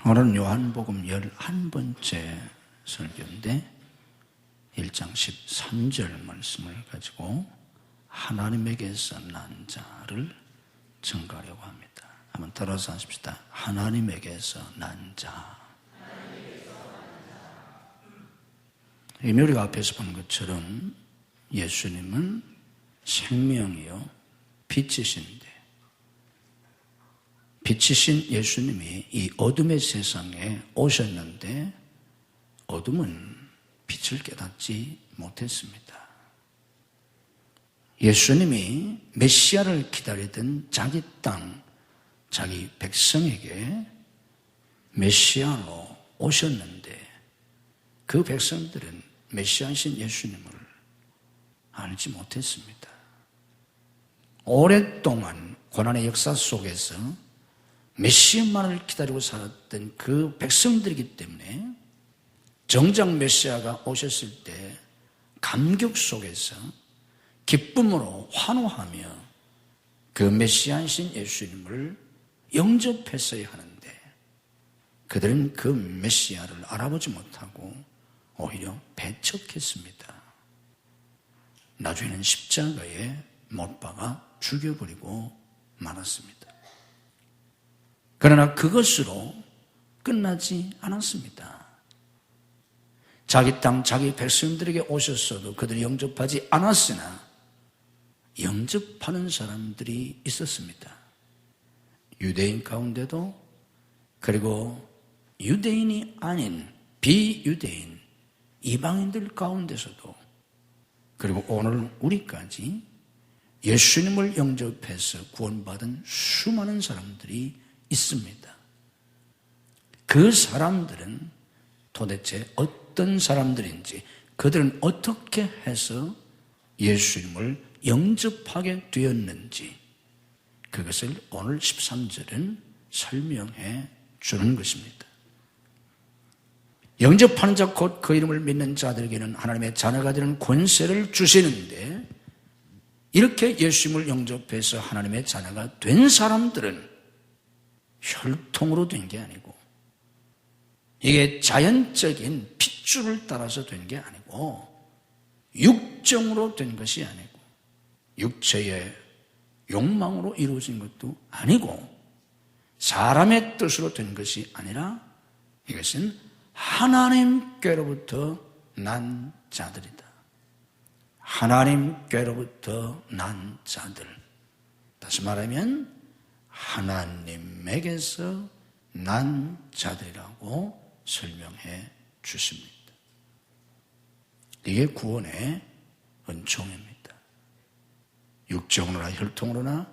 오늘은 요한복음 11번째 설교인데 1장 13절 말씀을 가지고 하나님에게서 난 자를 증거하려고 합니다. 한번 들어서 하십시다. 하나님에게서 난 자. 이미 우리가 앞에서 본 것처럼 예수님은 생명이요 빛이신데, 빛이신 예수님이 이 어둠의 세상에 오셨는데 어둠은 빛을 깨닫지 못했습니다. 예수님이 메시아를 기다리던 자기 땅, 자기 백성에게 메시아로 오셨는데 그 백성들은 메시아이신 예수님을 알지 못했습니다. 오랫동안 고난의 역사 속에서 메시아만을 기다리고 살았던 그 백성들이기 때문에 정작 메시아가 오셨을 때 감격 속에서 기쁨으로 환호하며 그 메시아이신 예수님을 영접했어야 하는데 그들은 그 메시아를 알아보지 못하고 오히려 배척했습니다. 나중에는 십자가에 못 박아 죽여버리고 말았습니다. 그러나 그것으로 끝나지 않았습니다. 자기 땅, 자기 백성들에게 오셨어도 그들이 영접하지 않았으나 영접하는 사람들이 있었습니다. 유대인 가운데도, 그리고 유대인이 아닌 비유대인, 이방인들 가운데서도, 그리고 오늘 우리까지 예수님을 영접해서 구원받은 수많은 사람들이 있습니다. 그 사람들은 도대체 어떤 사람들인지, 그들은 어떻게 해서 예수님을 영접하게 되었는지, 그것을 오늘 13절은 설명해 주는 것입니다. 영접하는 자 곧 그 이름을 믿는 자들에게는 하나님의 자녀가 되는 권세를 주시는데, 이렇게 예수님을 영접해서 하나님의 자녀가 된 사람들은 혈통으로 된 게 아니고, 이게 자연적인 핏줄을 따라서 된 게 아니고, 육정으로 된 것이 아니고, 육체의 욕망으로 이루어진 것도 아니고, 사람의 뜻으로 된 것이 아니라 이것은 하나님께로부터 난 자들이다. 하나님께로부터 난 자들. 다시 말하면 하나님에게서 난 자들이라고 설명해 주십니다. 이게 구원의 은총입니다. 육정으로나 혈통으로나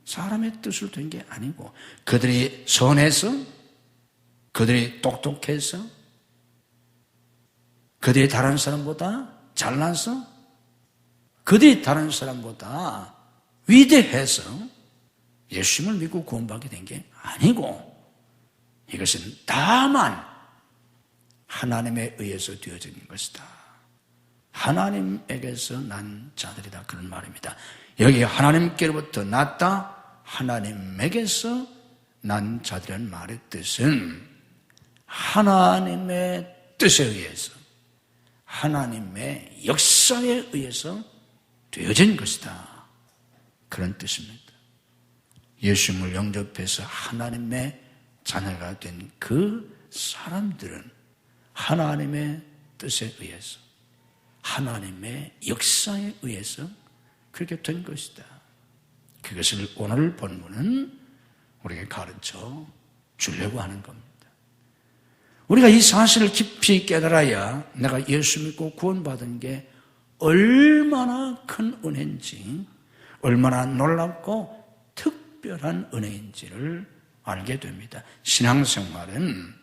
사람의 뜻으로 된 게 아니고, 그들이 선해서, 그들이 똑똑해서, 그들이 다른 사람보다 잘나서, 그들이 다른 사람보다 위대해서 예수님을 믿고 구원받게 된 게 아니고, 이것은 다만 하나님에 의해서 되어진 것이다. 하나님에게서 난 자들이다, 그런 말입니다. 여기 하나님께로부터 났다, 하나님에게서 난 자들이라는 말의 뜻은 하나님의 뜻에 의해서, 하나님의 역사에 의해서 되어진 것이다, 그런 뜻입니다. 예수님을 영접해서 하나님의 자녀가 된 그 사람들은 하나님의 뜻에 의해서, 하나님의 역사에 의해서 그렇게 된 것이다. 그것을 오늘 본문은 우리에게 가르쳐 주려고 하는 겁니다. 우리가 이 사실을 깊이 깨달아야 내가 예수 믿고 구원받은 게 얼마나 큰 은혜인지, 얼마나 놀랍고 특별한 은혜인지를 알게 됩니다. 신앙생활은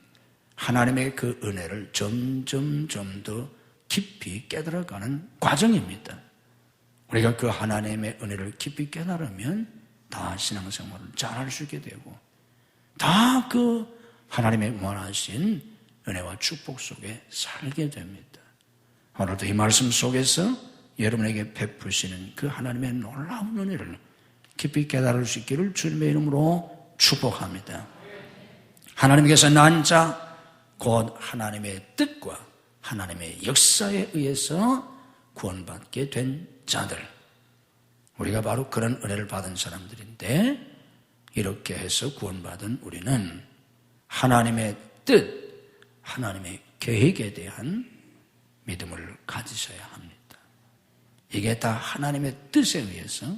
하나님의 그 은혜를 점점 좀 더 깊이 깨달아가는 과정입니다. 우리가 그 하나님의 은혜를 깊이 깨달으면 다 신앙생활을 잘할 수 있게 되고, 다 그 하나님의 원하신 은혜와 축복 속에 살게 됩니다. 오늘도 이 말씀 속에서 여러분에게 베푸시는 그 하나님의 놀라운 은혜를 깊이 깨달을 수 있기를 주님의 이름으로 축복합니다. 하나님께서 난 자, 곧 하나님의 뜻과 하나님의 역사에 의해서 구원받게 된 자들. 우리가 바로 그런 은혜를 받은 사람들인데, 이렇게 해서 구원받은 우리는 하나님의 뜻, 하나님의 계획에 대한 믿음을 가지셔야 합니다. 이게 다 하나님의 뜻에 의해서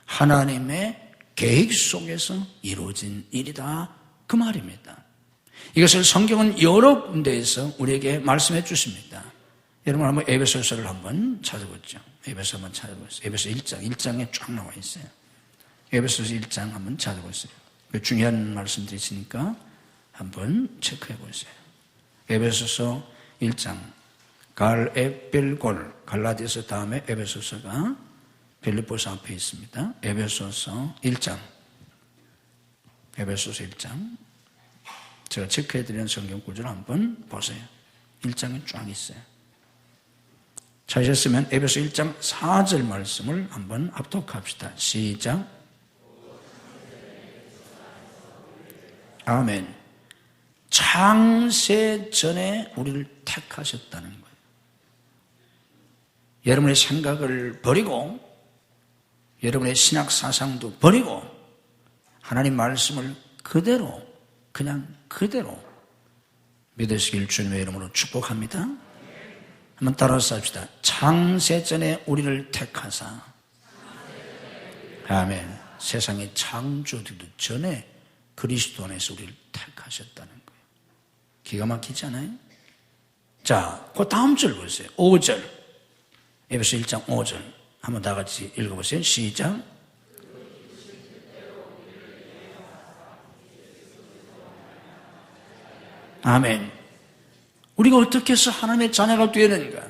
하나님의 계획 속에서 이루어진 일이다, 그 말입니다. 이것을 성경은 여러 군데에서 우리에게 말씀해 주십니다. 여러분 한번 에베소서를 한번 찾아보죠. 에베소 한번 찾아보세요. 에베소 1장에 쫙 나와 있어요. 에베소서 1장 한번 찾아보세요. 중요한 말씀들이 있으니까 한번 체크해 보세요. 에베소서 1장, 갈, 에, 빌, 골, 갈라디아서 다음에 에베소서가 빌립보서 앞에 있습니다. 에베소서 1장, 에베소서 1장. 제가 체크해 드리는 성경 구절을 한번 보세요. 1장에 쫙 있어요. 찾으셨으면 에베소 1장 4절 말씀을 한번 합독합시다. 시작. 아멘. 창세 전에 우리를 택하셨다는 거예요. 여러분의 생각을 버리고, 여러분의 신학 사상도 버리고, 하나님 말씀을 그대로, 그냥 그대로 믿으시길 주님의 이름으로 축복합니다. 한번 따라서 합시다. 창세 전에 우리를 택하사. 아멘. 세상의 창조되기도 전에 그리스도 안에서 우리를 택하셨다는 거예요. 기가 막히지 않아요? 자, 그 다음 절 보세요. 5절. 에베소 1장 5절. 한번 다 같이 읽어보세요. 시작. 아멘. 우리가 어떻게 해서 하나님의 자녀가 되는가?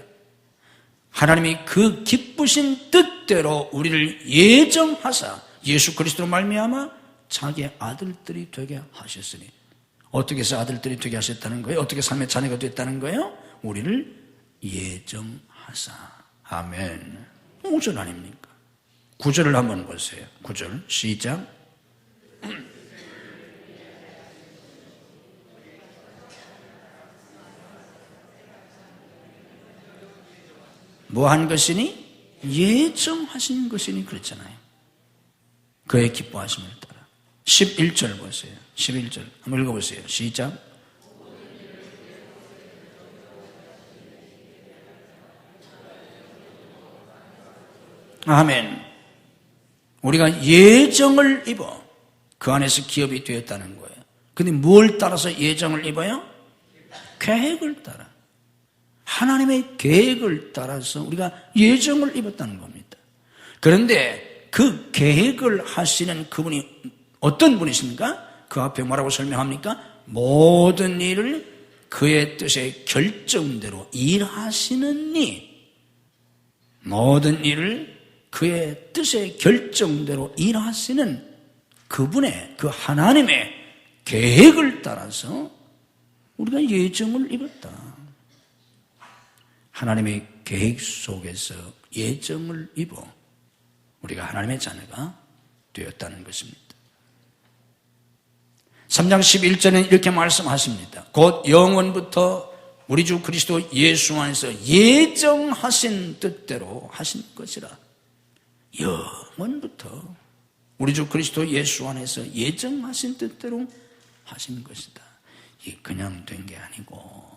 하나님이 그 기쁘신 뜻대로 우리를 예정하사 예수 그리스도로 말미암아 자기의 아들들이 되게 하셨으니. 어떻게 해서 아들들이 되게 하셨다는 거예요? 어떻게 삶의 자녀가 됐다는 거예요? 우리를 예정하사. 아멘. 5절 아닙니까? 9절을 한번 보세요. 9절 시작. 뭐 한 것이니? 예정하신 것이니 그랬잖아요. 그의 기뻐하심을 따라. 11절 보세요. 11절 한번 읽어보세요. 시작. 아멘. 우리가 예정을 입어 그 안에서 기업이 되었다는 거예요. 근데 뭘 따라서 예정을 입어요? 계획을 따라. 하나님의 계획을 따라서 우리가 예정을 입었다는 겁니다. 그런데 그 계획을 하시는 그분이 어떤 분이십니까? 그 앞에 뭐라고 설명합니까? 모든 일을 그의 뜻의 결정대로 일하시느니, 모든 일을 그의 뜻의 결정대로 일하시는 그분의, 그 하나님의 계획을 따라서 우리가 예정을 입었다. 하나님의 계획 속에서 예정을 입어 우리가 하나님의 자녀가 되었다는 것입니다. 3장 11절에는 이렇게 말씀하십니다. 곧 영원부터 우리 주 그리스도 예수 안에서 예정하신 뜻대로 하신 것이라. 영원부터 우리 주 그리스도 예수 안에서 예정하신 뜻대로 하신 것이다. 이게 그냥 된 게 아니고,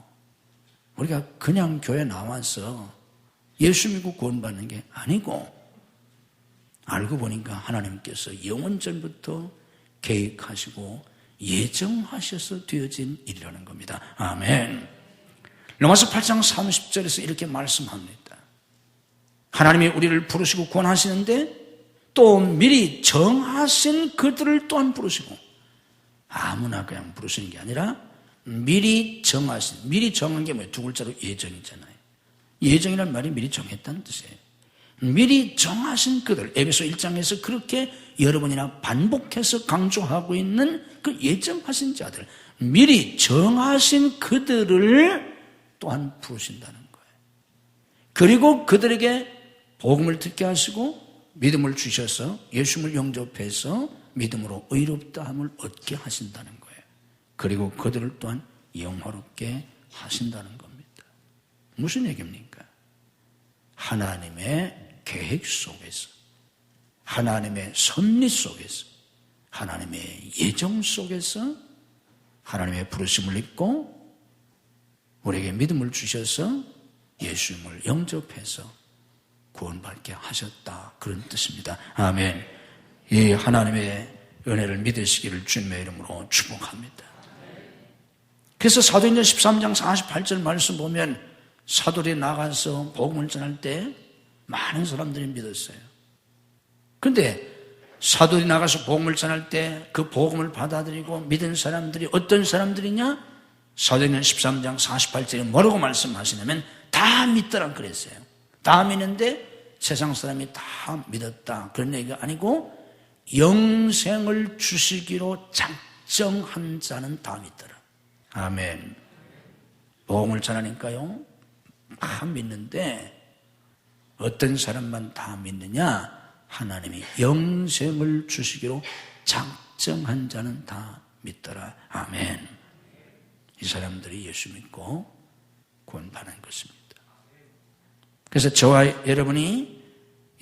우리가 그냥 교회 나와서 예수 믿고 구원받는 게 아니고, 알고 보니까 하나님께서 영원전부터 계획하시고 예정하셔서 되어진 일이라는 겁니다. 아멘. 로마서 8장 30절에서 이렇게 말씀합니다. 하나님이 우리를 부르시고 구원하시는데 또 미리 정하신 그들을 또한 부르시고, 아무나 그냥 부르시는 게 아니라 미리 정하신, 미리 정한 게 뭐예요? 두 글자로 예정이잖아요. 예정이란 말이 미리 정했다는 뜻이에요. 미리 정하신 그들, 에베소 1장에서 그렇게 여러 번이나 반복해서 강조하고 있는 그 예정하신 자들, 미리 정하신 그들을 또한 부르신다는 거예요. 그리고 그들에게 복음을 듣게 하시고 믿음을 주셔서 예수님을 영접해서 믿음으로 의롭다함을 얻게 하신다는 거예요. 그리고 그들을 또한 영화롭게 하신다는 겁니다. 무슨 얘기입니까? 하나님의 계획 속에서, 하나님의 섭리 속에서, 하나님의 예정 속에서 하나님의 부르심을 입고 우리에게 믿음을 주셔서 예수님을 영접해서 구원받게 하셨다, 그런 뜻입니다. 아멘. 이 하나님의 은혜를 믿으시기를 주님의 이름으로 축복합니다. 그래서 사도행전 13장 48절 말씀 보면 사도들이 나가서 복음을 전할 때 많은 사람들이 믿었어요. 그런데 사도들이 나가서 복음을 전할 때 그 복음을 받아들이고 믿은 사람들이 어떤 사람들이냐? 사도행전 13장 48절에 뭐라고 말씀하시냐면 다 믿더라 그랬어요. 다 믿는데 세상 사람이 다 믿었다, 그런 얘기가 아니고 영생을 주시기로 작정한 자는 다 믿더라. 아멘. 복음을 전하니까요 다 믿는데 어떤 사람만 다 믿느냐? 하나님이 영생을 주시기로 작정한 자는 다 믿더라. 아멘. 이 사람들이 예수 믿고 구원받는 것입니다. 그래서 저와 여러분이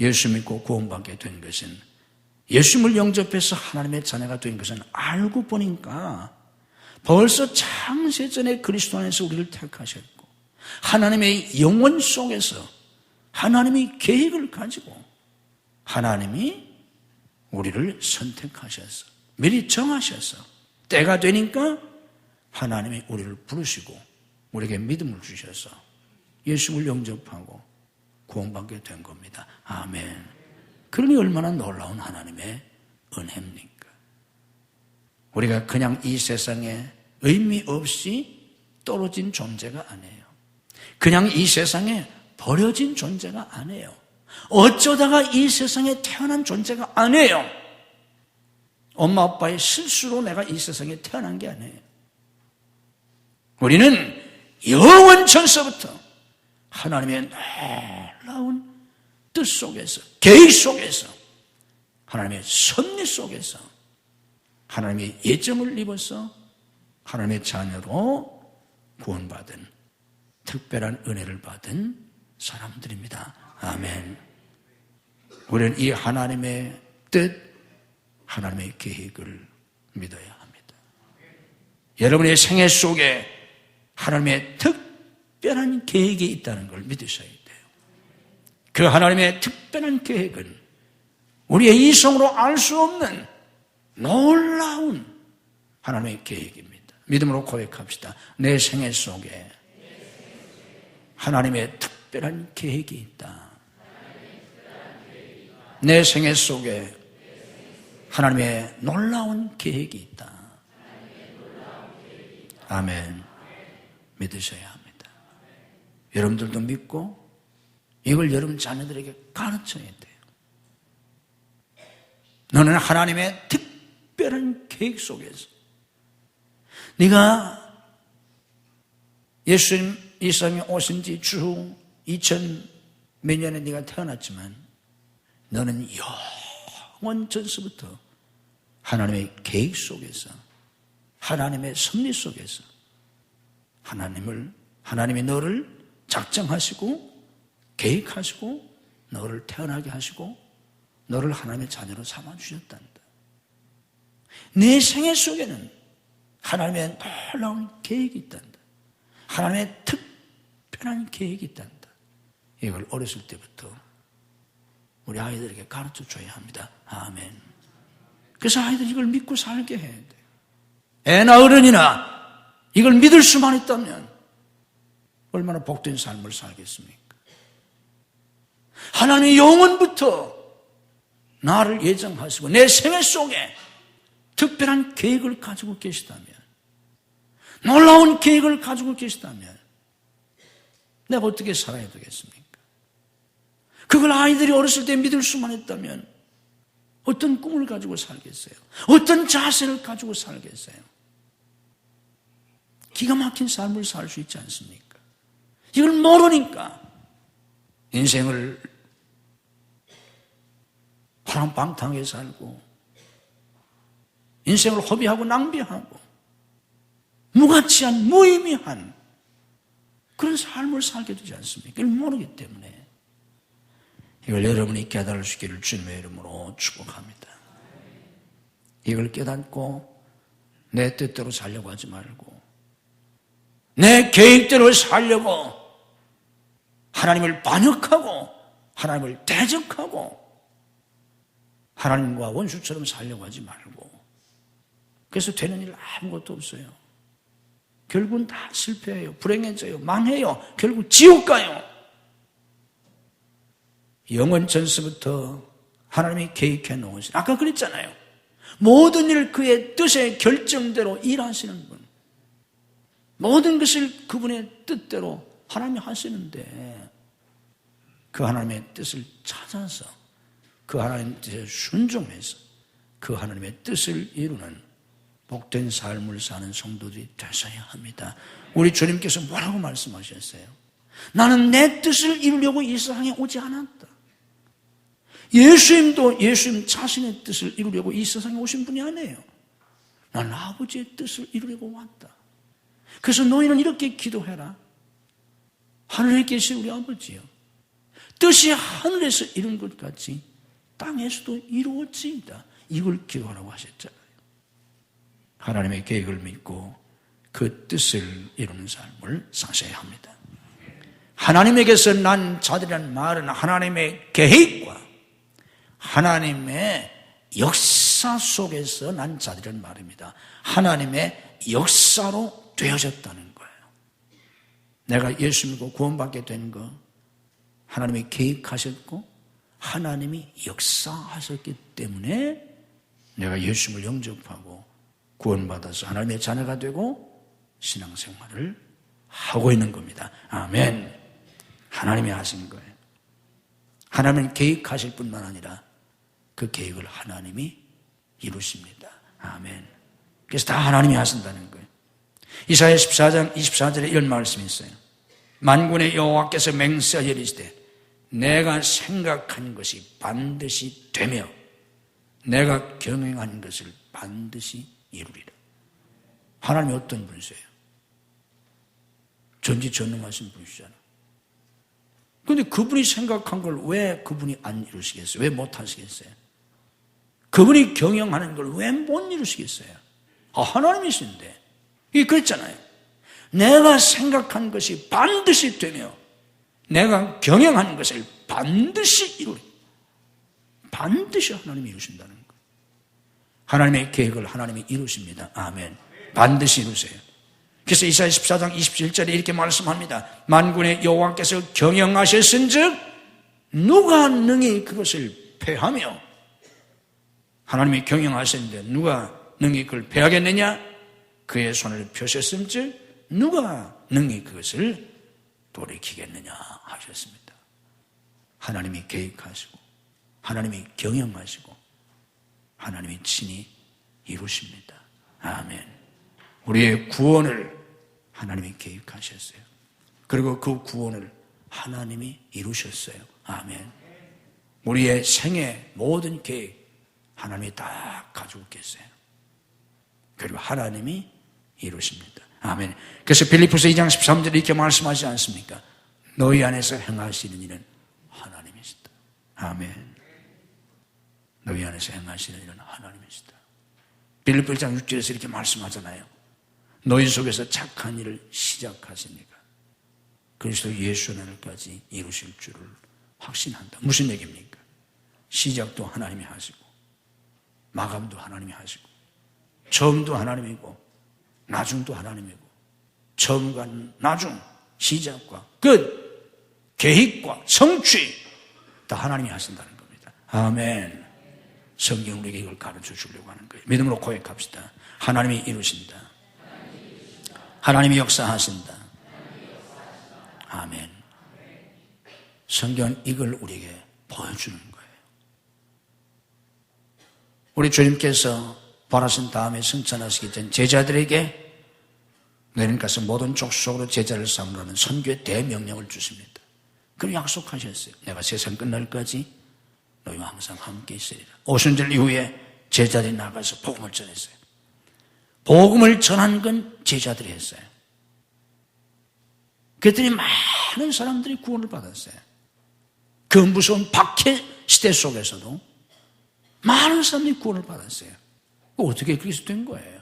예수 믿고 구원받게 된 것은, 예수님을 영접해서 하나님의 자녀가 된 것은 알고 보니까 벌써 창세전에 그리스도 안에서 우리를 택하셨고 하나님의 영원 속에서 하나님이 계획을 가지고 하나님이 우리를 선택하셔서 미리 정하셔서 때가 되니까 하나님이 우리를 부르시고 우리에게 믿음을 주셔서 예수를 영접하고 구원받게 된 겁니다. 아멘. 그러니 얼마나 놀라운 하나님의 은혜입니까? 우리가 그냥 이 세상에 의미 없이 떨어진 존재가 아니에요. 그냥 이 세상에 버려진 존재가 아니에요. 어쩌다가 이 세상에 태어난 존재가 아니에요. 엄마 아빠의 실수로 내가 이 세상에 태어난 게 아니에요. 우리는 영원전서부터 하나님의 놀라운 뜻 속에서, 계획 속에서, 하나님의 섭리 속에서 하나님의 예정을 입어서 하나님의 자녀로 구원받은 특별한 은혜를 받은 사람들입니다. 아멘. 우리는 이 하나님의 뜻, 하나님의 계획을 믿어야 합니다. 여러분의 생애 속에 하나님의 특별한 계획이 있다는 걸 믿으셔야 돼요. 그 하나님의 특별한 계획은 우리의 이성으로 알 수 없는 놀라운 하나님의 계획입니다. 믿음으로 고백합시다. 내 생애 속에 하나님의 특별한 계획이 있다. 내 생애 속에 하나님의 놀라운 계획이 있다. 아멘. 믿으셔야 합니다. 여러분들도 믿고 이걸 여러분 자녀들에게 가르쳐야 돼요. 너는 하나님의 특별한 계획 속에서, 네가 예수님 이 세상에 오신 지 주 2000 몇 년에 네가 태어났지만 너는 영원 전서부터 하나님의 계획 속에서, 하나님의 섭리 속에서 하나님이 너를 작정하시고 계획하시고 너를 태어나게 하시고 너를 하나님의 자녀로 삼아주셨단다. 내 생애 속에는 하나님의 놀라운 계획이 있단다. 하나님의 특별한 계획이 있단다. 이걸 어렸을 때부터 우리 아이들에게 가르쳐줘야 합니다. 아멘. 그래서 아이들이 이걸 믿고 살게 해야 돼요. 애나 어른이나 이걸 믿을 수만 있다면 얼마나 복된 삶을 살겠습니까? 하나님이 영원부터 나를 예정하시고 내 생애 속에 특별한 계획을 가지고 계시다면, 놀라운 계획을 가지고 계시다면 내가 어떻게 살아야 되겠습니까? 그걸 아이들이 어렸을 때 믿을 수만 있다면 어떤 꿈을 가지고 살겠어요? 어떤 자세를 가지고 살겠어요? 기가 막힌 삶을 살 수 있지 않습니까? 이걸 모르니까 인생을 호랑방탕하게 살고 인생을 허비하고 낭비하고 무가치한 무의미한 그런 삶을 살게 되지 않습니까? 이걸 모르기 때문에 이걸 여러분이 깨달을 수 있기를 주님의 이름으로 축복합니다. 이걸 깨닫고 내 뜻대로 살려고 하지 말고 내 계획대로 살려고 하나님을 반역하고 하나님을 대적하고 하나님과 원수처럼 살려고 하지 말고 그래서 되는 일 아무것도 없어요. 결국은 다 실패해요. 불행해져요. 망해요. 결국 지옥 가요. 영원 전서부터 하나님이 계획해 놓으신 아까 그랬잖아요. 모든 일 그의 뜻의 결정대로 일하시는 분. 모든 것을 그분의 뜻대로 하나님이 하시는데 그 하나님의 뜻을 찾아서 그 하나님의 뜻에 순종해서 그 하나님의 뜻을 이루는 복된 삶을 사는 성도들이 되셔야 합니다. 우리 주님께서 뭐라고 말씀하셨어요? 나는 내 뜻을 이루려고 이 세상에 오지 않았다. 예수님도 예수님 자신의 뜻을 이루려고 이 세상에 오신 분이 아니에요. 나는 아버지의 뜻을 이루려고 왔다. 그래서 너희는 이렇게 기도해라. 하늘에 계신 우리 아버지요. 뜻이 하늘에서 이룬 것 같이 땅에서도 이루어지이다. 이걸 기도하라고 하셨잖아요. 하나님의 계획을 믿고 그 뜻을 이루는 삶을 사셔야 합니다. 하나님에게서 난 자들이라는 말은 하나님의 계획과 하나님의 역사 속에서 난 자들이라는 말입니다. 하나님의 역사로 되어졌다는 거예요. 내가 예수 믿고 구원받게 된 거 하나님이 계획하셨고 하나님이 역사하셨기 때문에 내가 예수님을 영접하고 구원받아서 하나님의 자녀가 되고 신앙생활을 하고 있는 겁니다. 아멘. 하나님이 하신 거예요. 하나님은 계획하실 뿐만 아니라 그 계획을 하나님이 이루십니다. 아멘. 그래서 다 하나님이 하신다는 거예요. 이사야 14장 24절에 이런 말씀이 있어요. 만군의 여호와께서 맹세하여 이르시되 내가 생각한 것이 반드시 되며 내가 경영한 것을 반드시 이루리라. 하나님이 어떤 분이세요? 전지전능하신 분이시잖아요. 그런데 그분이 생각한 걸 왜 그분이 안 이루시겠어요? 왜 못 하시겠어요? 그분이 경영하는 걸 왜 못 이루시겠어요? 하나님이신데. 이게 그랬잖아요. 내가 생각한 것이 반드시 되며 내가 경영하는 것을 반드시 이루리. 반드시 하나님이 이루신다는 거예요. 하나님의 계획을 하나님이 이루십니다. 아멘. 반드시 이루세요. 그래서 이사야 14장 27절에 이렇게 말씀합니다. 만군의 여호와께서 경영하셨은즉 누가 능히 그것을 패하며 하나님이 경영하셨는데 누가 능히 그걸 패하겠느냐? 그의 손을 펴셨음즉 누가 능히 그것을 돌이키겠느냐 하셨습니다. 하나님이 계획하시고 하나님이 경영하시고 하나님이 친히 이루십니다. 아멘. 우리의 구원을 하나님이 계획하셨어요. 그리고 그 구원을 하나님이 이루셨어요. 아멘. 우리의 생애 모든 계획 하나님이 다 가지고 계세요. 그리고 하나님이 이루십니다. 아멘. 그래서 빌립보서 2장 13절에 이렇게 말씀하지 않습니까? 너희 안에서 행하시는 일은 하나님이시다. 아멘. 너희 안에서 행하시는 일은 하나님이시다. 빌립보 1장 6절에서 이렇게 말씀하잖아요. 너희 속에서 착한 일을 시작하시니까 그리스도 예수 날까지 이루실 줄을 확신한다. 무슨 얘기입니까? 시작도 하나님이 하시고 마감도 하나님이 하시고 처음도 하나님이고 나중도 하나님이고 처음과 나중, 시작과 끝, 계획과 성취 다 하나님이 하신다는 겁니다. 아멘. 성경 우리에게 이걸 가르쳐 주려고 하는 거예요. 믿음으로 고백합시다. 하나님이 이루신다. 하나님이 역사하신다. 아멘. 성경은 이걸 우리에게 보여주는 거예요. 우리 주님께서 바라신 다음에 승천하시기 전 제자들에게 너희는 가서 모든 족속으로 제자를 삼으라는 선교의 대명령을 주십니다. 그리고 약속하셨어요. 내가 세상 끝날까지 너희와 항상 함께 있으리라. 오순절 이후에 제자들이 나가서 복음을 전했어요. 복음을 전한 건 제자들이 했어요. 그랬더니 많은 사람들이 구원을 받았어요. 그 무서운 박해 시대 속에서도 많은 사람들이 구원을 받았어요. 어떻게 그렇게 된 거예요?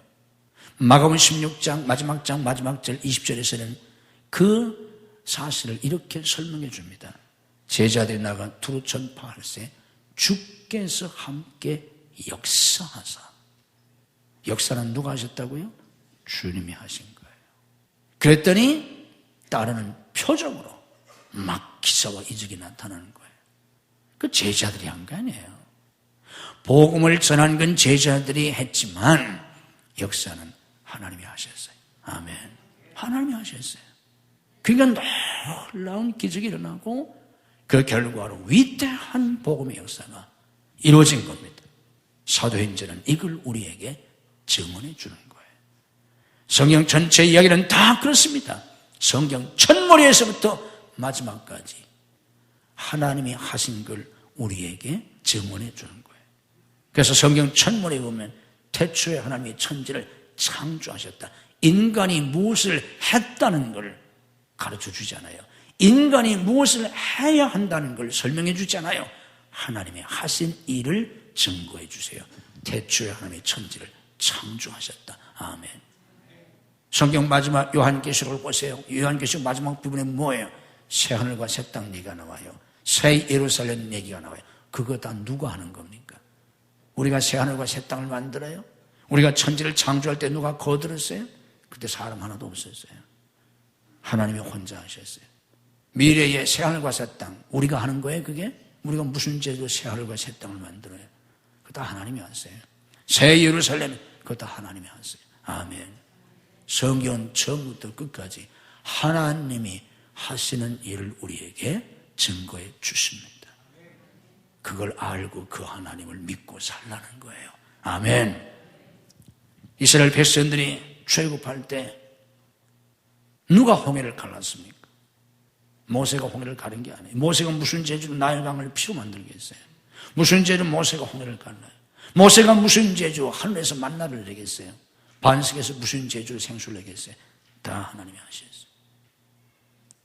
마가복음 16장 마지막 장 마지막 절 20절에서는 그 사실을 이렇게 설명해 줍니다. 제자들이 나가 두루 전파할세 주께서 함께 역사하사. 역사는 누가 하셨다고요? 주님이 하신 거예요. 그랬더니 따르는 표적으로 막 기사와 이적이 나타나는 거예요. 그 제자들이 한 거 아니에요. 복음을 전한 건 제자들이 했지만 역사는 하나님이 하셨어요. 아멘. 하나님이 하셨어요. 그러니까 놀라운 기적이 일어나고 그 결과로 위대한 복음의 역사가 이루어진 겁니다. 사도행전은 이걸 우리에게 증언해 주는 거예요. 성경 전체 이야기는 다 그렇습니다. 성경 첫머리에서부터 마지막까지 하나님이 하신 걸 우리에게 증언해 주는 거예요. 그래서 성경 첫머리에 보면 태초에 하나님이 천지를 창조하셨다. 인간이 무엇을 했다는 걸 가르쳐 주잖아요. 인간이 무엇을 해야 한다는 걸 설명해 주잖아요. 하나님이 하신 일을 증거해 주세요. 태초에 하나님이 천지를 창조하셨다. 아멘. 성경 마지막 요한계시록을 보세요. 요한계시록 마지막 부분에 뭐예요? 새하늘과 새 땅 얘기가 나와요. 새 예루살렘 얘기가 나와요. 그거 다 누가 하는 겁니까? 우리가 새하늘과 새 땅을 만들어요? 우리가 천지를 창조할 때 누가 거들었어요? 그때 사람 하나도 없었어요. 하나님이 혼자 하셨어요. 미래의 새하늘과 새 땅 우리가 하는 거예요 그게? 우리가 무슨 죄로 새하늘과 새 땅을 만들어요? 그거 다 하나님이 하세요. 새 예루살렘 그거 다 하나님이 하세요. 아멘. 성경은 처음부터 끝까지 하나님이 하시는 일을 우리에게 증거해 주십니다. 그걸 알고 그 하나님을 믿고 살라는 거예요. 아멘. 이스라엘 백성들이 출애굽할 때 누가 홍해를 갈랐습니까? 모세가 홍해를 가른 게 아니에요. 모세가 무슨 재주로 나일강을 피로 만들겠어요? 무슨 재주로 모세가 홍해를 갈라요? 모세가 무슨 재주로 하늘에서 만나를 내겠어요? 반석에서 무슨 재주로 생수를 내겠어요? 다 하나님이 하셨어요.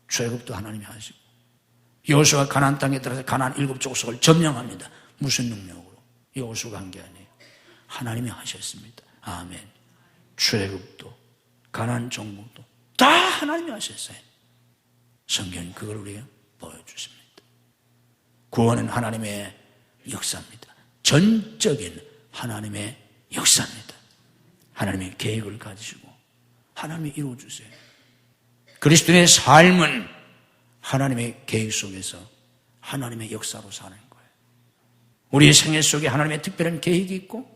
출애굽도 하나님이 하시고 여호수아가 가나안 땅에 들어가서 가나안 7족속을 점령합니다. 무슨 능력으로? 여호수아가 한 게 아니에요. 하나님이 하셨습니다. 아멘. 출애굽도 가나안 정복도 다 하나님이 하셨어요. 성경은 그걸 우리에게 보여주십니다. 구원은 하나님의 역사입니다. 전적인 하나님의 역사입니다. 하나님의 계획을 가지시고 하나님이 이루어주세요. 그리스도인의 삶은 하나님의 계획 속에서 하나님의 역사로 사는 거예요. 우리의 생애 속에 하나님의 특별한 계획이 있고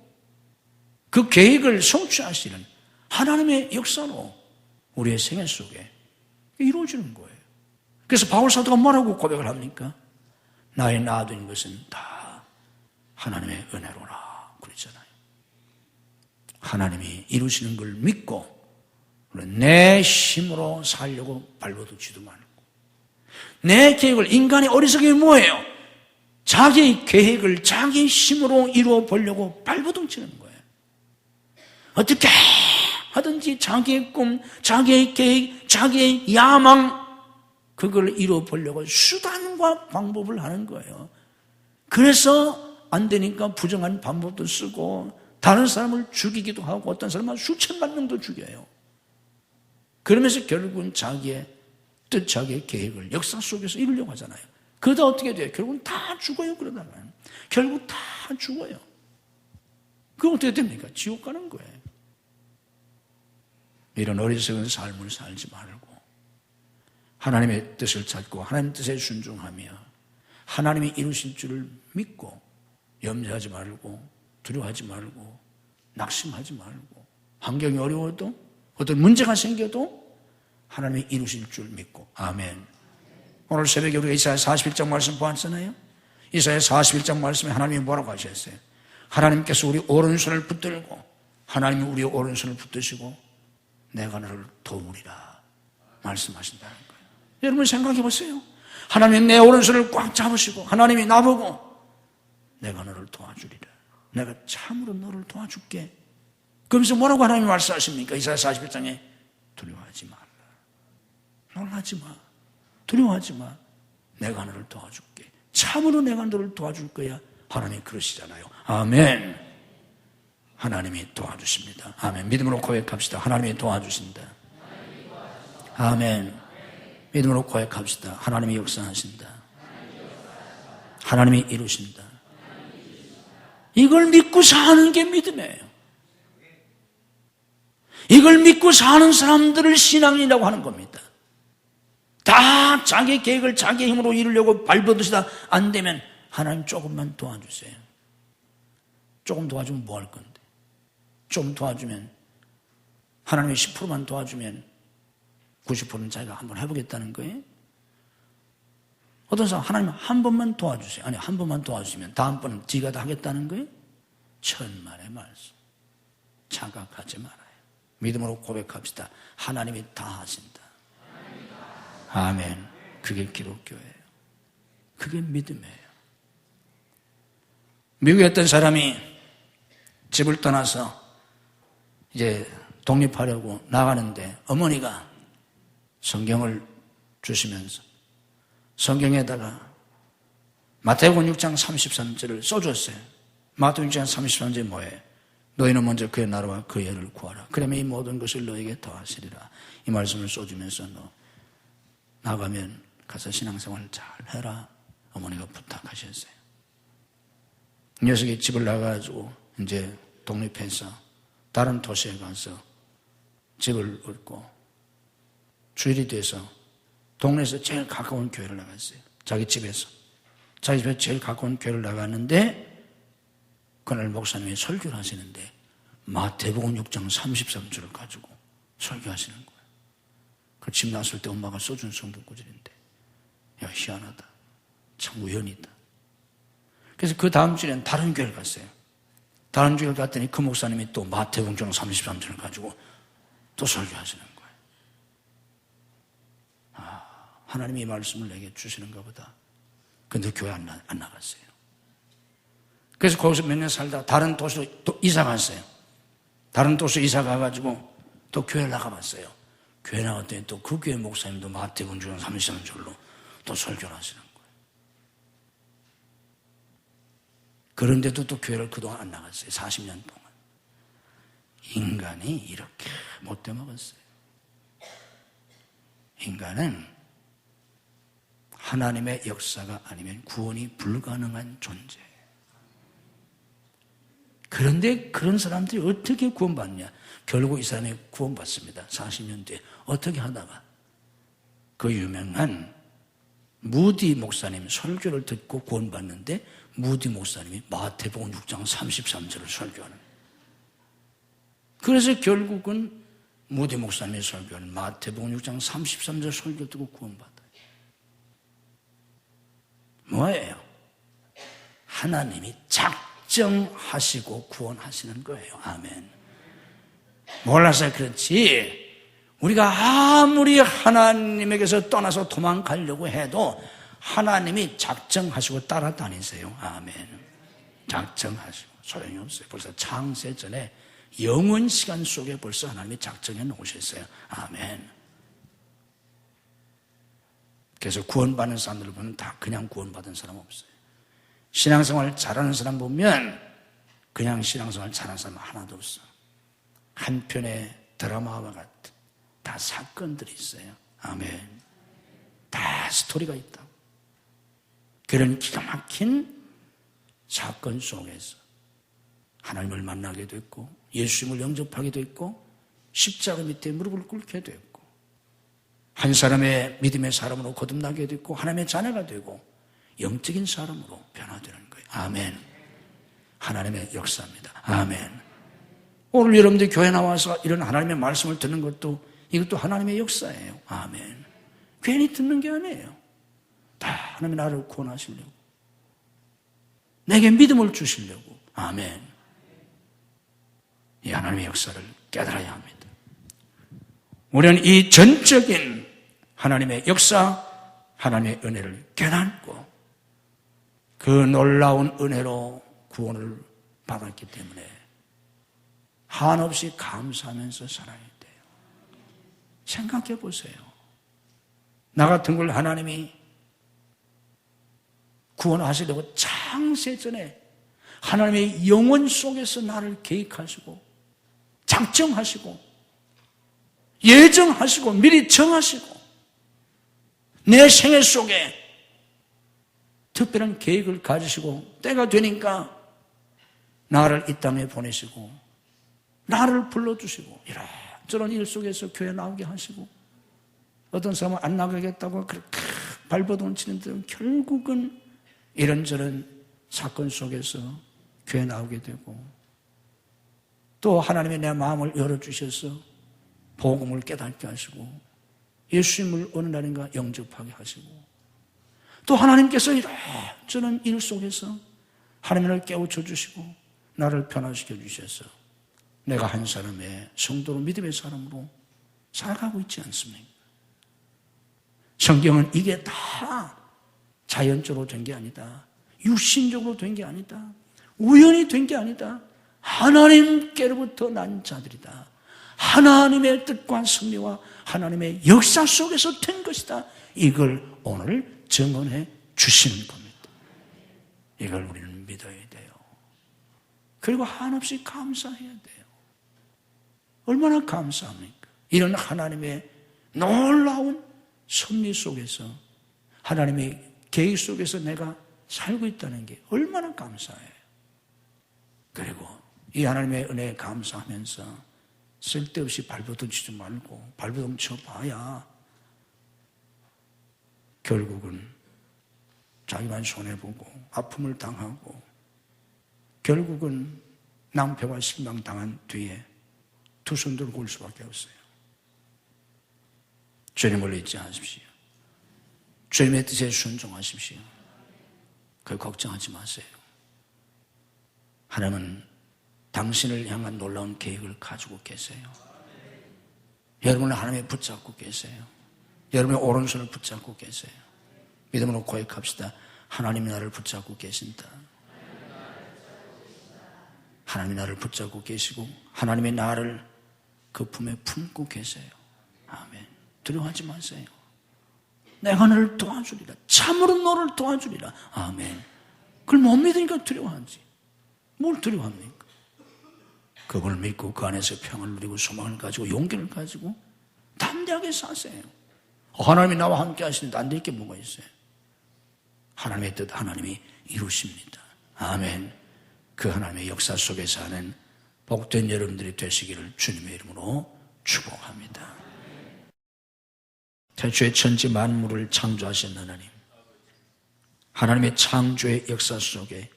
그 계획을 성취하시는 하나님의 역사로 우리의 생애 속에 이루어지는 거예요. 그래서 바울 사도가 뭐라고 고백을 합니까? 나의 놔둔 것은 다 하나님의 은혜로라 그랬잖아요. 하나님이 이루시는 걸 믿고 내 힘으로 살려고 발버둥치도 말고 내 계획을 인간의 어리석음이 뭐예요? 자기의 계획을 자기 힘으로 이루어 보려고 발버둥치는 거예요. 어떻게 하든지 자기의 꿈, 자기의 계획, 자기의 야망 그걸 이루어 보려고 수단과 방법을 하는 거예요. 그래서 안 되니까 부정한 방법도 쓰고 다른 사람을 죽이기도 하고 어떤 사람은 수천만 명도 죽여요. 그러면서 결국은 자기의 뜻, 자기의 계획을 역사 속에서 이루려고 하잖아요. 그러다 어떻게 돼요? 결국은 다 죽어요. 그러다가 결국 다 죽어요. 그럼 어떻게 됩니까? 지옥 가는 거예요. 이런 어리석은 삶을 살지 말고 하나님의 뜻을 찾고 하나님의 뜻에 순종하며 하나님이 이루실 줄을 믿고 염려하지 말고 두려워하지 말고 낙심하지 말고 환경이 어려워도 어떤 문제가 생겨도 하나님이 이루실 줄 믿고 아멘. 오늘 새벽에 우리가 이사야 41장 말씀 보았잖아요. 이사야 41장 말씀에 하나님이 뭐라고 하셨어요? 하나님께서 우리 오른손을 붙들고 하나님이 우리 오른손을 붙드시고 내가 너를 도우리라 말씀하신다는 거예요. 여러분 생각해 보세요. 하나님이 내 오른손을 꽉 잡으시고 하나님이 나보고 내가 너를 도와주리라. 내가 참으로 너를 도와줄게. 그러면서 뭐라고 하나님이 말씀하십니까? 이사야 41장에 두려워하지 말라. 놀라지 마. 두려워하지 마. 내가 너를 도와줄게. 참으로 내가 너를 도와줄 거야. 하나님이 그러시잖아요. 아멘. 하나님이 도와주십니다. 아멘. 믿음으로 고백합시다. 하나님이 도와주신다. 아멘. 믿음으로 고백합시다. 하나님이 역사하신다. 하나님이 이루신다. 이걸 믿고 사는 게 믿음이에요. 이걸 믿고 사는 사람들을 신앙이라고 하는 겁니다. 다 자기 계획을 자기 힘으로 이루려고 발버둥이다 안 되면 하나님 조금만 도와주세요. 조금 도와주면 뭐 할 건데? 좀 도와주면 하나님이 10%만 도와주면 90%는 자기가 한번 해보겠다는 거예요. 어떤 사람 하나님 한 번만 도와주세요. 아니 한 번만 도와주시면 다음번은 지가 다 하겠다는 거예요. 천만의 말씀. 착각하지 말아요. 믿음으로 고백합시다. 하나님이 다 하신다. 아멘. 그게 기독교예요. 그게 믿음이에요. 미국에 어떤 사람이 집을 떠나서 이제 독립하려고 나가는데 어머니가 성경을 주시면서 성경에다가 마태복음 6장 33절을 써줬어요. 마태복음 6장 33절이 뭐예요? 너희는 먼저 그의 나라와 그의 의를 구하라. 그러면 이 모든 것을 너에게 더하시리라. 이 말씀을 써주면서 너 나가면 가서 신앙생활 잘 해라. 어머니가 부탁하셨어요. 이 녀석이 집을 나가가지고 이제 독립해서 다른 도시에 가서 집을 얻고 주일이 돼서 동네에서 제일 가까운 교회를 나갔어요. 자기 집에서. 자기 집에서 제일 가까운 교회를 나갔는데 그날 목사님이 설교를 하시는데 마태복음 6장 33절을 가지고 설교하시는 거예요. 그 집 났을 때 엄마가 써준 성경 구절인데 야 희한하다. 참 우연이다. 그래서 그 다음 주에는 다른 교회를 갔어요. 다른 교회를 갔더니 그 목사님이 또 마태복음 6장 33절을 가지고 또 설교하시는 거예요. 하나님이 이 말씀을 내게 주시는가 보다. 근데 교회 안 나갔어요. 그래서 거기서 몇 년 살다가 다른 도시로 또 이사 갔어요. 다른 도시로 이사 가가지고 또 교회를 나가봤어요. 교회 나갔더니 또 그 교회 목사님도 마태복음 6장 33절로 또 설교를 하시는 거예요. 그런데도 또 교회를 그동안 안 나갔어요. 40년 동안. 인간이 이렇게 못돼 먹었어요. 인간은 하나님의 역사가 아니면 구원이 불가능한 존재예요. 그런데 그런 사람들이 어떻게 구원받느냐? 결국 이 사람이 구원받습니다. 40년 뒤에. 어떻게 하다가 그 유명한 무디 목사님 설교를 듣고 구원받는데 무디 목사님이 마태복음 6장 33절을 설교하는 거예요. 그래서 결국은 무디 목사님이 설교하는 마태복음 6장 33절 설교 듣고 구원받아요. 뭐예요? 하나님이 작정하시고 구원하시는 거예요. 아멘. 몰라서 그렇지 우리가 아무리 하나님에게서 떠나서 도망가려고 해도 하나님이 작정하시고 따라다니세요. 아멘. 작정하시고 소용이 없어요. 벌써 창세 전에 영원 시간 속에 벌써 하나님이 작정해 놓으셨어요. 아멘. 그래서 구원받는 사람들을 보면 다 그냥 구원받은 사람 없어요. 신앙생활 잘하는 사람 보면 그냥 신앙생활 잘하는 사람 하나도 없어. 한편의 드라마와 같은 다 사건들이 있어요. 아멘. 다 스토리가 있다. 그런 기가 막힌 사건 속에서 하나님을 만나게 됐고 예수님을 영접하게 됐고 십자가 밑에 무릎을 꿇게 됐고 한 사람의 믿음의 사람으로 거듭나게 됐고 하나님의 자녀가 되고 영적인 사람으로 변화되는 거예요. 아멘. 하나님의 역사입니다. 아멘. 오늘 여러분들 교회 나와서 이런 하나님의 말씀을 듣는 것도 이것도 하나님의 역사예요. 아멘. 괜히 듣는 게 아니에요. 다 하나님이 나를 구원하시려고 내게 믿음을 주시려고. 아멘. 이 하나님의 역사를 깨달아야 합니다. 우리는 이 전적인 하나님의 역사, 하나님의 은혜를 깨닫고 그 놀라운 은혜로 구원을 받았기 때문에 한없이 감사하면서 살아야 돼요. 생각해 보세요. 나 같은 걸 하나님이 구원하시려고 창세전에 하나님의 영혼 속에서 나를 계획하시고 작정하시고 예정하시고 미리 정하시고 내 생애 속에 특별한 계획을 가지시고 때가 되니까 나를 이 땅에 보내시고 나를 불러주시고 이런저런 일 속에서 교회 나오게 하시고 어떤 사람은 안 나가겠다고 그렇게 발버둥 치는데 결국은 이런저런 사건 속에서 교회 나오게 되고 또 하나님이 내 마음을 열어주셔서 복음을 깨닫게 하시고 예수님을 어느 날인가 영접하게 하시고 또 하나님께서 이런저런 일 속에서 하나님을 깨우쳐 주시고 나를 변화시켜 주셔서 내가 한 사람의 성도로 믿음의 사람으로 살아가고 있지 않습니까? 성경은 이게 다 자연적으로 된 게 아니다. 육신적으로 된 게 아니다. 우연히 된 게 아니다. 하나님께로부터 난 자들이다. 하나님의 뜻과 섭리와 하나님의 역사 속에서 된 것이다. 이걸 오늘 증언해 주시는 겁니다. 이걸 우리는 믿어야 돼요. 그리고 한없이 감사해야 돼요. 얼마나 감사합니까? 이런 하나님의 놀라운 섭리 속에서 하나님의 계획 속에서 내가 살고 있다는 게 얼마나 감사해요. 그리고 이 하나님의 은혜에 감사하면서 쓸데없이 발버둥 치지 말고 발버둥 쳐봐야 결국은 자기만 손해보고 아픔을 당하고 결국은 낭패와 실망당한 뒤에 두 손 들고 올 수밖에 없어요. 주님을 잊지 마십시오. 주님의 뜻에 순종하십시오. 그걸 걱정하지 마세요. 하나님은 당신을 향한 놀라운 계획을 가지고 계세요. 여러분은 하나님을 붙잡고 계세요. 여러분의 오른손을 붙잡고 계세요. 믿음으로 고백합시다. 하나님이 나를 붙잡고 계신다. 하나님이 나를 붙잡고 계시고 하나님이 나를 그 품에 품고 계세요. 아멘. 두려워하지 마세요. 내가 너를 도와주리라. 참으로 너를 도와주리라. 아멘. 그걸 못 믿으니까 두려워하지. 뭘 두려워합니까? 그걸 믿고 그 안에서 평안을 누리고 소망을 가지고 용기를 가지고 담대하게 사세요. 하나님이 나와 함께 하시는데 안 될 게 뭐가 있어요? 하나님의 뜻 하나님이 이루십니다. 아멘. 그 하나님의 역사 속에서 하는 복된 여러분들이 되시기를 주님의 이름으로 축복합니다. 태초에 천지 만물을 창조하신 하나님, 하나님의 창조의 역사 속에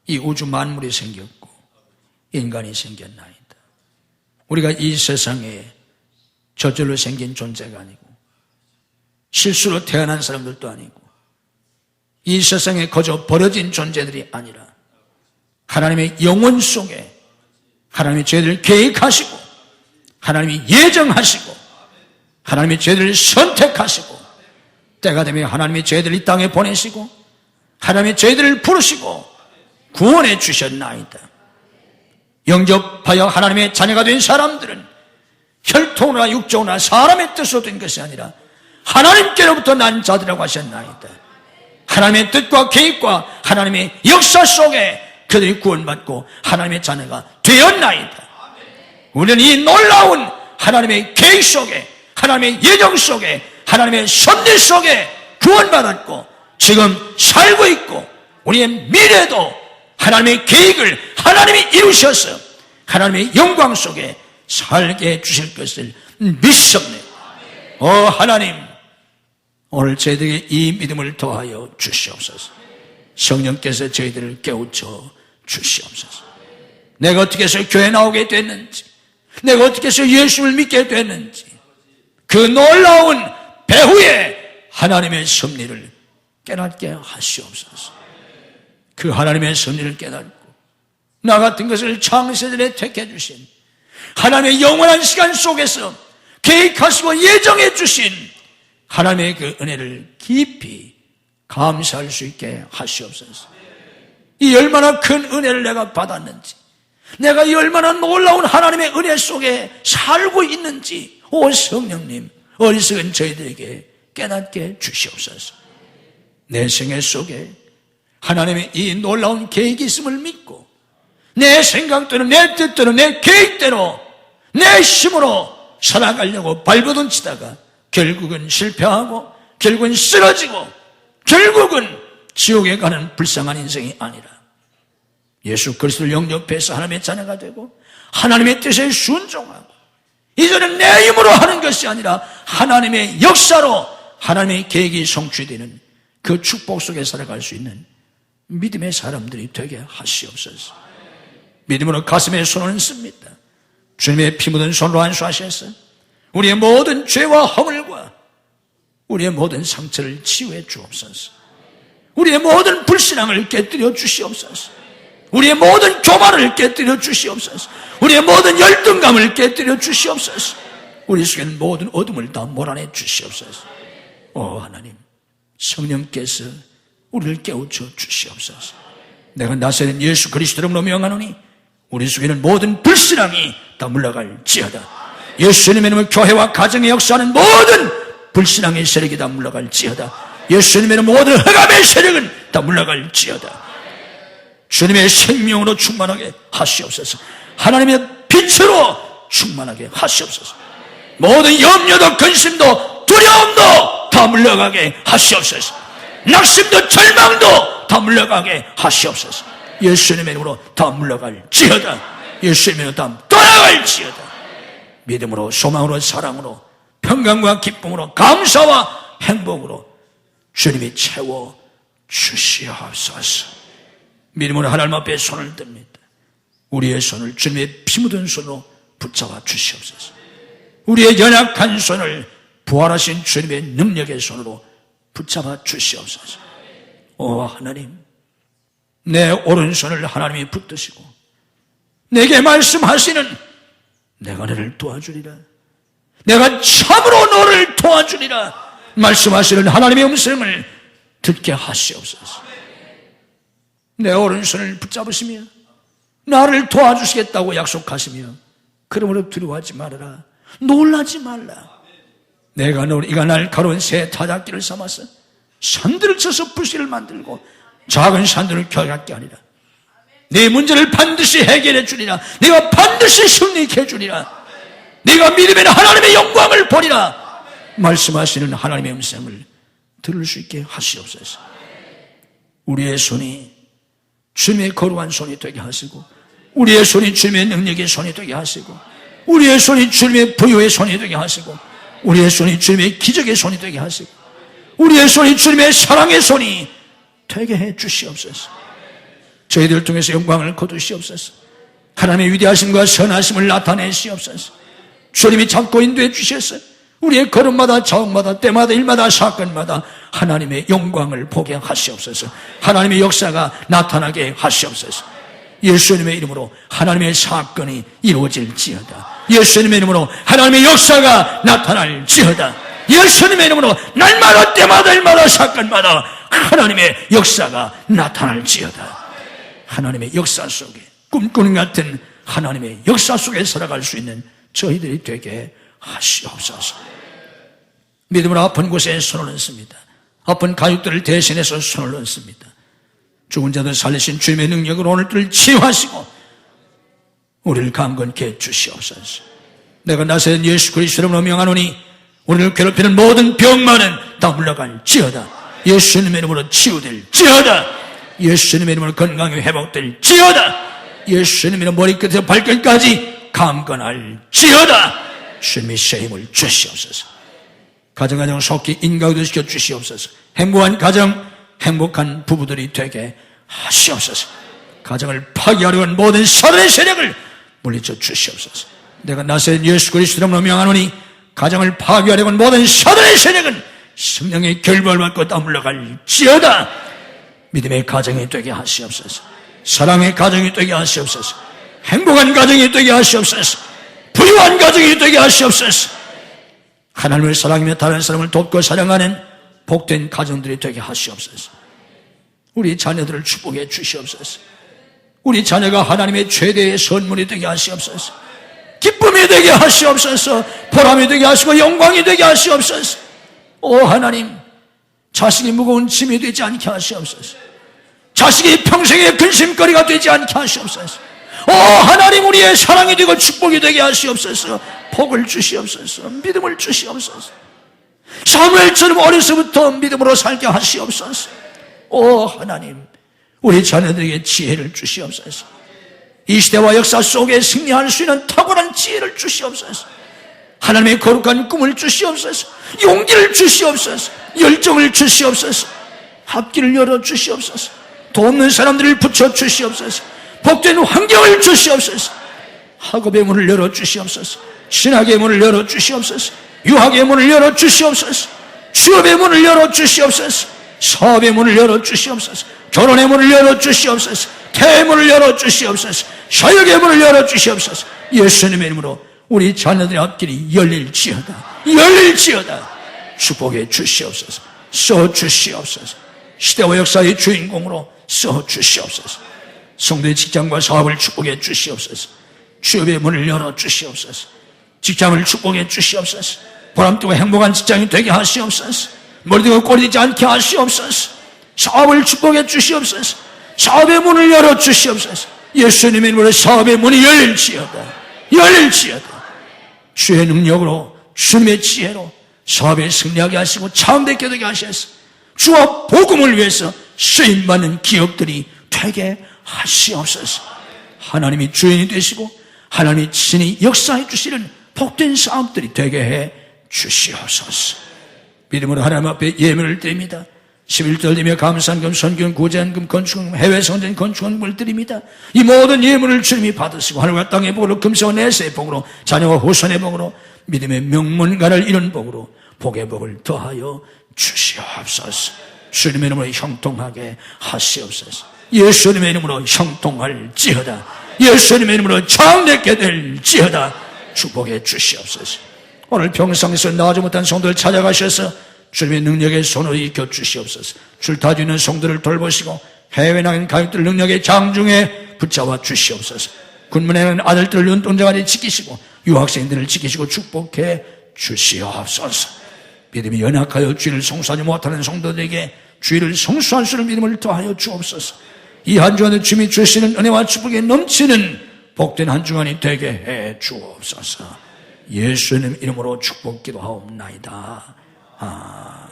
이 우주 만물이 생겼고 인간이 생겼나이다. 우리가 이 세상에 저절로 생긴 존재가 아니고 실수로 태어난 사람들도 아니고 이 세상에 거저 버려진 존재들이 아니라 하나님의 영혼 속에 하나님이 저희들을 계획하시고 하나님이 예정하시고 하나님이 저희들을 선택하시고 때가 되면 하나님이 저희들을 이 땅에 보내시고 하나님이 저희들을 부르시고 구원해 주셨나이다. 영접하여 하나님의 자녀가 된 사람들은 혈통이나 육종이나 사람의 뜻으로 된 것이 아니라 하나님께로부터 난 자들이라고 하셨나이다. 하나님의 뜻과 계획과 하나님의 역사 속에 그들이 구원받고 하나님의 자녀가 되었나이다. 우리는 이 놀라운 하나님의 계획 속에 하나님의 예정 속에 하나님의 섭리 속에 구원받았고 지금 살고 있고 우리의 미래도 하나님의 계획을 하나님이 이루셔서 하나님의 영광 속에 살게 해주실 것을 믿습니다. 하나님, 오늘 저희들에게 이 믿음을 더하여 주시옵소서. 성령께서 저희들을 깨우쳐 주시옵소서. 내가 어떻게 해서 교회 나오게 됐는지, 내가 어떻게 해서 예수를 믿게 됐는지, 그 놀라운 배후에 하나님의 섭리를 깨닫게 하시옵소서. 그 하나님의 섭리를 깨닫고 나 같은 것을 창세전에 택해 주신 하나님의 영원한 시간 속에서 계획하시고 예정해 주신 하나님의 그 은혜를 깊이 감사할 수 있게 하시옵소서. 이 얼마나 큰 은혜를 내가 받았는지, 내가 이 얼마나 놀라운 하나님의 은혜 속에 살고 있는지 오 성령님, 어리석은 저희들에게 깨닫게 주시옵소서. 내 생애 속에 하나님의 이 놀라운 계획이 있음을 믿고 내 생각대로 내 뜻대로 내 계획대로 내 힘으로 살아가려고 발버둥 치다가 결국은 실패하고 결국은 쓰러지고 결국은 지옥에 가는 불쌍한 인생이 아니라 예수 그리스도를 영접해서 하나님의 자녀가 되고 하나님의 뜻에 순종하고 이제는 내 힘으로 하는 것이 아니라 하나님의 역사로 하나님의 계획이 성취되는 그 축복 속에 살아갈 수 있는 믿음의 사람들이 되게 하시옵소서. 믿음으로 가슴에 손을 얹습니다. 주님의 피 묻은 손으로 안수하셔서 우리의 모든 죄와 허물과 우리의 모든 상처를 치유해 주옵소서. 우리의 모든 불신앙을 깨뜨려 주시옵소서. 우리의 모든 교만을 깨뜨려 주시옵소서. 우리의 모든 열등감을 깨뜨려 주시옵소서. 우리 속에 있는 모든 어둠을 다 몰아내 주시옵소서. 오 하나님, 성령께서 우리를 깨우쳐 주시옵소서. 내가 나사렛 예수 그리스도로 명하노니 우리 속에 있는 모든 불신앙이 다 물러갈지어다. 예수님의 이름으로 교회와 가정에 역사하는 모든 불신앙의 세력이 다 물러갈지어다. 예수님의 이름으로 모든 흑암의 세력은 다 물러갈지어다. 주님의 생명으로 충만하게 하시옵소서. 하나님의 빛으로 충만하게 하시옵소서. 모든 염려도 근심도 두려움도 다 물러가게 하시옵소서. 낙심도 절망도 다 물러가게 하시옵소서. 예수님의 이름으로 다 물러갈지어다. 예수님의 이름으로 다 떠나갈지어다. 믿음으로 소망으로 사랑으로 평강과 기쁨으로 감사와 행복으로 주님이 채워 주시옵소서. 믿음으로 하나님 앞에 손을 듭니다. 우리의 손을 주님의 피 묻은 손으로 붙잡아 주시옵소서. 우리의 연약한 손을 부활하신 주님의 능력의 손으로 붙잡아 주시옵소서. 오 하나님, 내 오른손을 하나님이 붙드시고 내게 말씀하시는 내가 너를 도와주리라, 내가 참으로 너를 도와주리라 말씀하시는 하나님의 음성을 듣게 하시옵소서. 내 오른손을 붙잡으시며 나를 도와주시겠다고 약속하시며 그러므로 두려워하지 말아라, 놀라지 말라. 내가 너희가 날 가로운 새 타작기를 삼아서 산들을 쳐서 부시를 만들고 작은 산들을 겨갖게 하리라. 네 문제를 반드시 해결해 주리라. 네가 반드시 승리케 해주리라. 네가 믿으면 하나님의 영광을 보리라 말씀하시는 하나님의 음성을 들을 수 있게 하시옵소서. 우리의 손이 주님의 거룩한 손이 되게 하시고 우리의 손이 주님의 능력의 손이 되게 하시고 우리의 손이 주님의 부유의 손이 되게 하시고 우리의 손이 주님의 기적의 손이 되게 하시고 우리의 손이 주님의 사랑의 손이 되게 해 주시옵소서. 저희들을 통해서 영광을 거두시옵소서. 하나님의 위대하심과 선하심을 나타내시옵소서. 주님이 잡고 인도해 주셔서 우리의 걸음마다 자옥마다 때마다 일마다 사건마다 하나님의 영광을 보게 하시옵소서. 하나님의 역사가 나타나게 하시옵소서. 예수님의 이름으로 하나님의 사건이 이루어질지어다. 예수님의 이름으로 하나님의 역사가 나타날지어다. 예수님의 이름으로 날마다 때마다 일마다 사건마다 하나님의 역사가 나타날지어다. 하나님의 역사 속에 꿈꾸는 같은 하나님의 역사 속에 살아갈 수 있는 저희들이 되게 하시옵소서. 믿음으로 아픈 곳에 손을 얹습니다. 아픈 가족들을 대신해서 손을 얹습니다. 죽은 자들 살리신 주님의 능력으로 오늘들을 치유하시고 우리를 강건케 해주시옵소서. 내가 나사렛 예수 그리스도로 명하노니 우리를 괴롭히는 모든 병만은 다 물러갈지어다. 예수님의 이름으로 치유될지어다. 예수님의 이름으로 건강이 회복될지어다. 예수님의 이름 머리끝에서 발끝까지 강건할지어다. 주님의 힘을 주시옵소서. 가정 속히 인가도 시켜 주시옵소서. 행복한 가정, 행복한 부부들이 되게 하시옵소서. 가정을 파괴하려고 하는 모든 사단의 세력을 물리쳐 주시옵소서. 내가 나사렛 예수 그리스도로 명하노니 가정을 파괴하려고 하는 모든 사단의 세력은 성령의 결박을 받고 다 물러갈지어다. 믿음의 가정이 되게 하시옵소서. 사랑의 가정이 되게 하시옵소서. 행복한 가정이 되게 하시옵소서. 부유한 가정이 되게 하시옵소서. 하나님을 사랑하며 다른 사람을 돕고 사랑하는 복된 가정들이 되게 하시옵소서. 우리 자녀들을 축복해 주시옵소서. 우리 자녀가 하나님의 최대의 선물이 되게 하시옵소서. 기쁨이 되게 하시옵소서. 보람이 되게 하시고 영광이 되게 하시옵소서. 오 하나님, 자식이 무거운 짐이 되지 않게 하시옵소서. 자식이 평생의 근심거리가 되지 않게 하시옵소서. 오 하나님, 우리의 사랑이 되고 축복이 되게 하시옵소서. 복을 주시옵소서. 믿음을 주시옵소서. 사무엘처럼 어려서부터 믿음으로 살게 하시옵소서. 오 하나님, 우리 자녀들에게 지혜를 주시옵소서. 이 시대와 역사 속에 승리할 수 있는 탁월한 지혜를 주시옵소서. 하나님의 거룩한 꿈을 주시옵소서. 용기를 주시옵소서. 열정을 주시옵소서. 앞길을 열어주시옵소서. 돕는 사람들을 붙여주시옵소서. 복된 환경을 주시옵소서. 학업의 문을 열어주시옵소서. 신학의 문을 열어주시옵소서. 유학의 문을 열어주시옵소서. 취업의 문을 열어주시옵소서. 사업의 문을 열어주시옵소서. 결혼의 문을 열어주시옵소서. 태의 문을 열어주시옵소서. 사역의 문을 열어주시옵소서. 예수님의 이름으로 우리 자녀들의 앞길이 열릴지어다. 열릴지어다. 축복해 주시옵소서. 써주시옵소서. 시대와 역사의 주인공으로 써주시옵소서. 성도의 직장과 사업을 축복해 주시옵소서. 취업의 문을 열어주시옵소서. 직장을 축복해 주시옵소서. 보람되고 행복한 직장이 되게 하시옵소서. 머리되고 꼬리되지 않게 하시옵소서. 사업을 축복해 주시옵소서. 사업의 문을 열어주시옵소서. 예수님의 이름으로 사업의 문이 열릴지어다. 열릴지어다. 주의 능력으로, 주님의 지혜로 사업에 승리하게 하시고 참되게 되게 하셔서 주와 복음을 위해서 쓰임받는 기업들이 되게 하시옵소서. 하나님이 주인이 되시고 하나님이 친히 역사해 주시는 복된 사업들이 되게 해 주시옵소서. 믿음으로 하나님 앞에 예물을 드립니다. 11절 드리며 감사한금, 선교금, 구제한금, 건축금, 해외 성전 건축금을 드립니다. 이 모든 예물을 주님이 받으시고 하늘과 땅의 복으로, 금세와 내세의 복으로, 자녀와 후손의 복으로, 믿음의 명문가를 이룬 복으로 복의 복을 더하여 주시옵소서. 주님의 이름으로 형통하게 하시옵소서. 예수님의 이름으로 형통할지어다. 예수님의 이름으로 장대케 될지어다. 축복해 주시옵소서. 오늘 평상에서 나아지 못한 성도를 찾아가셔서 주님의 능력의 손으로 이겨 주시옵소서. 줄타고 있는 성도를 돌보시고 해외 나간 가족들 능력의 장중에 붙잡아 주시옵소서. 군문에 있는 아들들을 눈동자같이 지키시고 유학생들을 지키시고 축복해 주시옵소서. 믿음이 연약하여 주의를 성수하지 못하는 성도들에게 주의를 성수할 수 있는 믿음을 더하여 주옵소서. 이 한 주간에 주님이 주시는 은혜와 축복에 넘치는 복된 한 주간이 되게 해 주옵소서. 예수님 이름으로 축복 기도하옵나이다. 아멘.